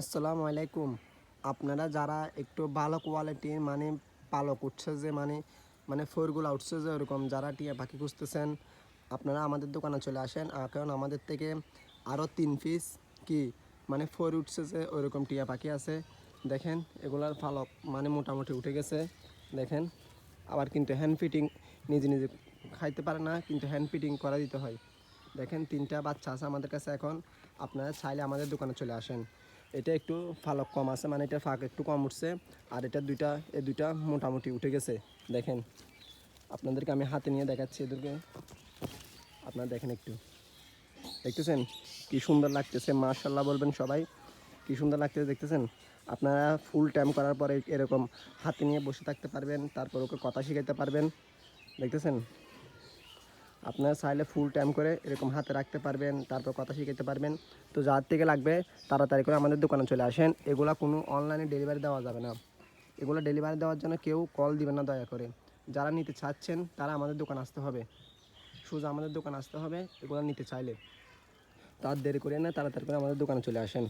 আসসালামু আলাইকুম। আপনারা যারা একটু ভালো কোয়ালিটির পালক উঠছে যে ফোরগুলা উঠছে যে ওরকম যারা টিয়া পাখি খুঁজতেছেন, আপনারা আমাদের দোকানে চলে আসেন। কারণ আমাদের থেকে আরও ৩ পিস কি ফোর উঠছে যে ওরকম টিয়া পাখি আছে। দেখেন এগুলার পালক মোটামুটি উঠে গেছে। দেখেন আবার কিন্তু হ্যান্ড ফিটিং নিজে নিজে খাইতে পারে না, কিন্তু হ্যান্ড ফিটিং করা দিতে হয়। দেখেন 3টা বাচ্চা আছে আমাদের কাছে এখন। আপনারা চাইলে আমাদের দোকানে চলে আসেন। এটা একটু ফালক কম আছে, এটার ফাঁক একটু কম উঠছে। আর এটা এই দুইটা মোটামুটি উঠে গেছে। দেখেন আপনাদেরকে আমি হাতে নিয়ে দেখাচ্ছি এদেরকে। আপনারা দেখেন একটু, দেখতেছেন কি সুন্দর লাগতেছে, মাশাআল্লাহ বলবেন সবাই। কি সুন্দর লাগতেছে দেখতেছেন। আপনারা ফুল টাইম করার পরে এরকম হাতে নিয়ে বসে থাকতে পারবেন, তারপর ওকে কথা শিখাইতে পারবেন। দেখতেছেন, আপনারা চাইলে ফুল টাইম করে এরকম হাতে রাখতে পারবেন, তারপর কথা শিখাতে পারবেন। তো যার থেকে লাগবে তাড়াতাড়ি করে আমাদের দোকানে চলে আসেন। এগুলা কোনো অনলাইনে ডেলিভারি দেওয়া যাবে না। এগুলো ডেলিভারি দেওয়ার জন্য কেউ কল দিবেন না দয়া করে। যারা নিতে চাচ্ছেন তারা আমাদের দোকানে আসতে হবে, সোজা আমাদের দোকানে আসতে হবে এগুলো নিতে চাইলে। তার দেরি করে না, তাড়াতাড়ি করে আমাদের দোকানে চলে আসেন।